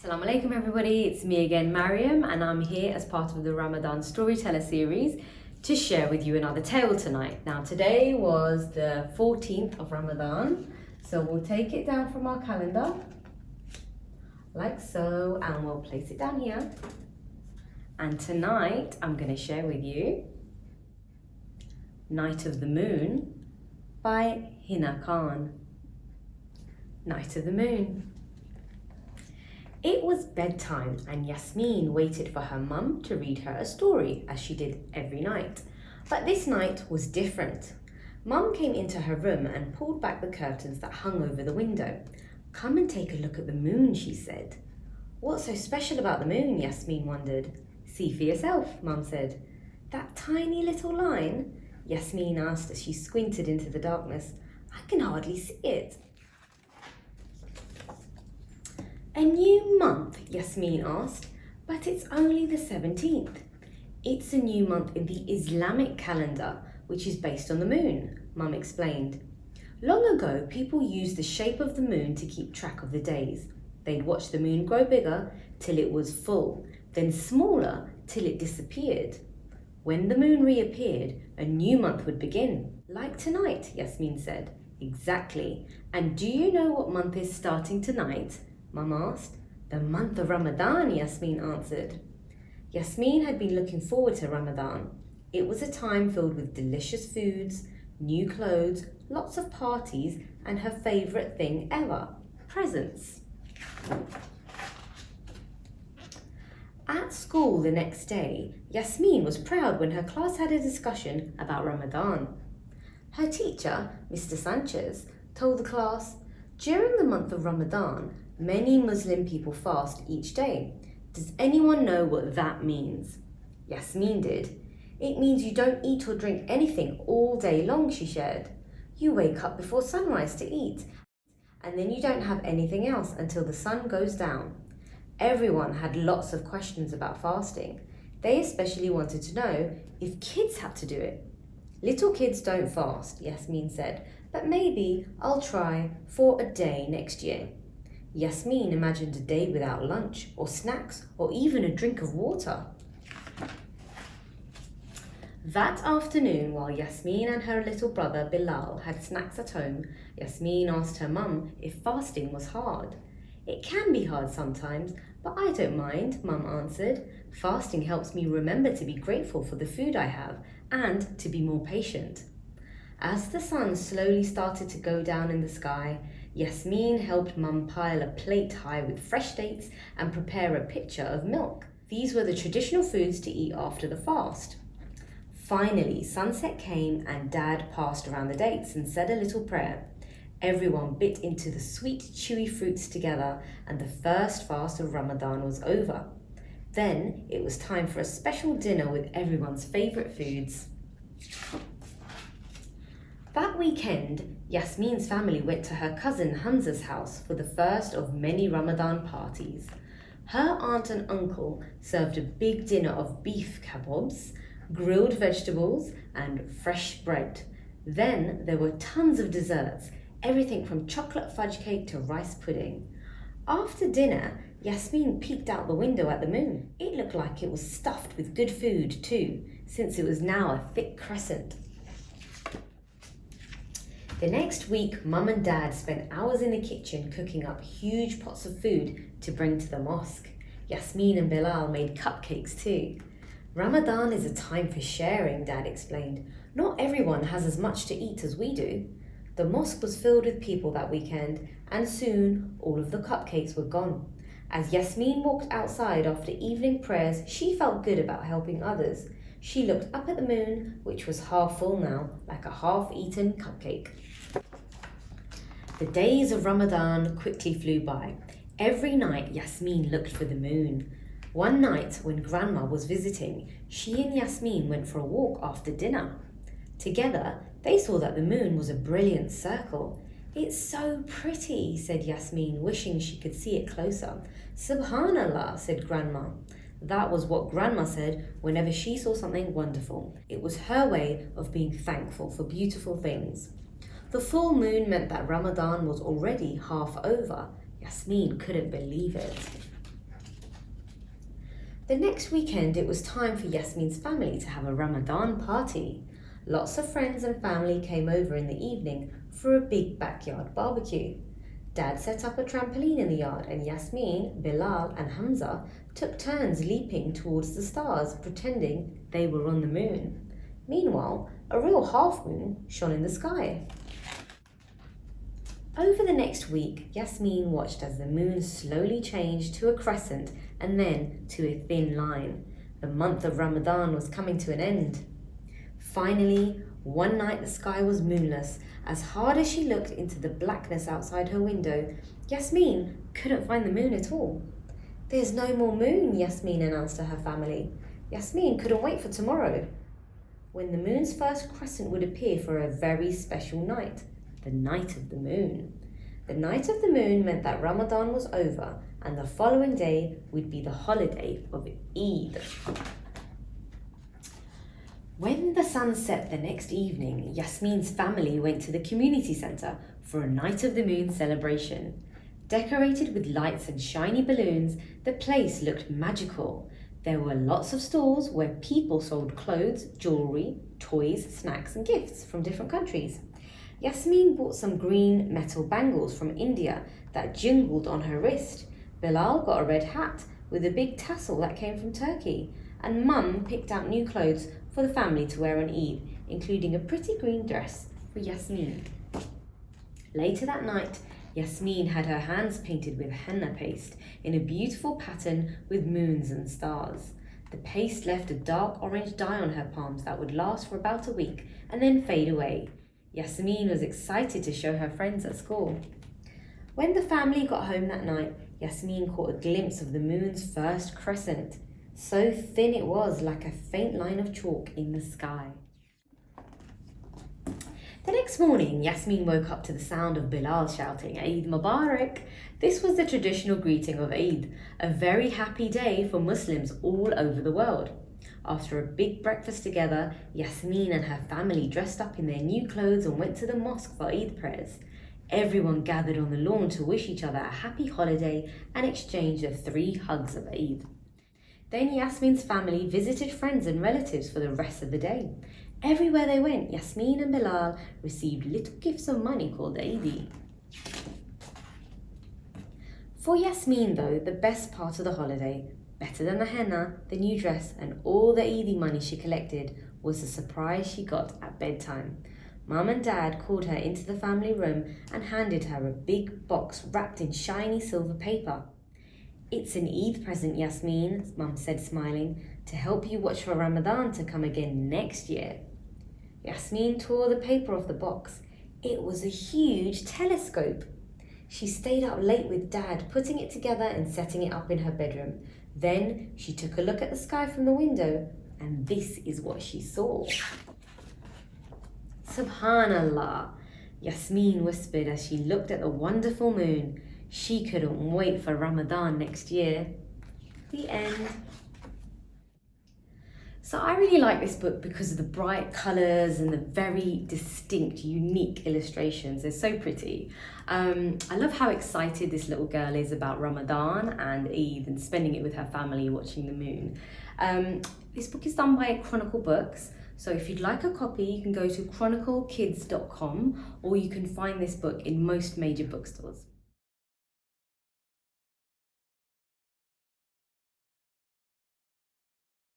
Assalamu alaikum everybody, it's me again Mariam, and I'm here as part of the Ramadan Storyteller series to share with you another tale tonight. Now today was the 14th of Ramadan, so we'll take it down from our calendar like so, and we'll place it down here. And tonight I'm going to share with you Night of the Moon by Hena Khan. Night of the Moon. It was bedtime and Yasmin waited for her mum to read her a story, as she did every night. But this night was different. Mum came into her room and pulled back the curtains that hung over the window. "Come and take a look at the moon," she said. "What's so special about the moon?" Yasmin wondered. "See for yourself," Mum said. "That tiny little line?" Yasmin asked as she squinted into the darkness. "I can hardly see it." "A new month?" Yasmin asked. "But it's only the 17th. "It's a new month in the Islamic calendar, which is based on the moon," Mum explained. "Long ago, people used the shape of the moon to keep track of the days. They'd watch the moon grow bigger till it was full, then smaller till it disappeared. When the moon reappeared, a new month would begin." "Like tonight," Yasmin said. "Exactly. And do you know what month is starting tonight?" Mum asked. "The month of Ramadan," Yasmin answered. Yasmin had been looking forward to Ramadan. It was a time filled with delicious foods, new clothes, lots of parties, and her favourite thing ever, presents. At school the next day, Yasmin was proud when her class had a discussion about Ramadan. Her teacher, Mr. Sanchez, told the class, "During the month of Ramadan, many Muslim people fast each day. Does anyone know what that means?" Yasmin did. "It means you don't eat or drink anything all day long," she shared. "You wake up before sunrise to eat, and then you don't have anything else until the sun goes down." Everyone had lots of questions about fasting. They especially wanted to know if kids had to do it. "Little kids don't fast," Yasmin said, "but maybe I'll try for a day next year." Yasmin imagined a day without lunch or snacks or even a drink of water. That afternoon, while Yasmin and her little brother Bilal had snacks at home, Yasmin asked her mum if fasting was hard. "It can be hard sometimes, but I don't mind," Mum answered. "Fasting helps me remember to be grateful for the food I have and to be more patient." As the sun slowly started to go down in the sky, Yasmin helped Mum pile a plate high with fresh dates and prepare a pitcher of milk. These were the traditional foods to eat after the fast. Finally, sunset came and Dad passed around the dates and said a little prayer. Everyone bit into the sweet, chewy fruits together, and the first fast of Ramadan was over. Then it was time for a special dinner with everyone's favourite foods. That weekend, Yasmin's family went to her cousin Hamza's house for the first of many Ramadan parties. Her aunt and uncle served a big dinner of beef kebabs, grilled vegetables, and fresh bread. Then there were tons of desserts, everything from chocolate fudge cake to rice pudding. After dinner, Yasmin peeked out the window at the moon. It looked like it was stuffed with good food too, since it was now a thick crescent. The next week, Mum and Dad spent hours in the kitchen cooking up huge pots of food to bring to the mosque. Yasmin and Bilal made cupcakes too. "Ramadan is a time for sharing," Dad explained. "Not everyone has as much to eat as we do." The mosque was filled with people that weekend, and soon all of the cupcakes were gone. As Yasmin walked outside after evening prayers, she felt good about helping others. She looked up at the moon, which was half full now, like a half-eaten cupcake. The days of Ramadan quickly flew by. Every night, Yasmin looked for the moon. One night, when Grandma was visiting, she and Yasmin went for a walk after dinner. Together, they saw that the moon was a brilliant circle. "It's so pretty," said Yasmin, wishing she could see it closer. "Subhanallah," said Grandma. That was what Grandma said whenever she saw something wonderful. It was her way of being thankful for beautiful things. The full moon meant that Ramadan was already half over. Yasmin couldn't believe it. The next weekend, it was time for Yasmin's family to have a Ramadan party. Lots of friends and family came over in the evening for a big backyard barbecue. Dad set up a trampoline in the yard, and Yasmin, Bilal, and Hamza took turns leaping towards the stars, pretending they were on the moon. Meanwhile, a real half moon shone in the sky. Over the next week, Yasmin watched as the moon slowly changed to a crescent and then to a thin line. The month of Ramadan was coming to an end. Finally, one night the sky was moonless. As hard as she looked into the blackness outside her window, Yasmin couldn't find the moon at all. "There's no more moon," Yasmin announced to her family. Yasmin couldn't wait for tomorrow, when the moon's first crescent would appear for a very special night. The night of the moon. The night of the moon meant that Ramadan was over and the following day would be the holiday of Eid. When the sun set the next evening, Yasmin's family went to the community centre for a night of the moon celebration. Decorated with lights and shiny balloons, the place looked magical. There were lots of stalls where people sold clothes, jewellery, toys, snacks and gifts from different countries. Yasmin bought some green metal bangles from India that jingled on her wrist. Bilal got a red hat with a big tassel that came from Turkey. And Mum picked out new clothes for the family to wear on Eid, including a pretty green dress for Yasmin. Later that night, Yasmin had her hands painted with henna paste in a beautiful pattern with moons and stars. The paste left a dark orange dye on her palms that would last for about a week and then fade away. Yasmin was excited to show her friends at school. When the family got home that night, Yasmin caught a glimpse of the moon's first crescent. So thin it was, like a faint line of chalk in the sky. The next morning, Yasmin woke up to the sound of Bilal shouting, "Eid Mubarak!" This was the traditional greeting of Eid, a very happy day for Muslims all over the world. After a big breakfast together, Yasmin and her family dressed up in their new clothes and went to the mosque for Eid prayers. Everyone gathered on the lawn to wish each other a happy holiday and exchange the 3 hugs of Eid. Then Yasmin's family visited friends and relatives for the rest of the day. Everywhere they went, Yasmin and Bilal received little gifts of money called Eidi. For Yasmin, though, the best part of the holiday, better than the henna, the new dress, and all the Eidi money she collected, was the surprise she got at bedtime. Mum and Dad called her into the family room and handed her a big box wrapped in shiny silver paper. "It's an Eid present, Yasmin," Mum said, smiling, "to help you watch for Ramadan to come again next year." Yasmin tore the paper off the box. It was a huge telescope. She stayed up late with Dad, putting it together and setting it up in her bedroom. Then she took a look at the sky from the window, and this is what she saw. "Subhanallah," Yasmin whispered as she looked at the wonderful moon. She couldn't wait for Ramadan next year. The end. So I really like this book because of the bright colours and the very distinct, unique illustrations. They're so pretty. I love how excited this little girl is about Ramadan and Eid and spending it with her family watching the moon. This book is done by Chronicle Books. So if you'd like a copy, you can go to chroniclekids.com or you can find this book in most major bookstores.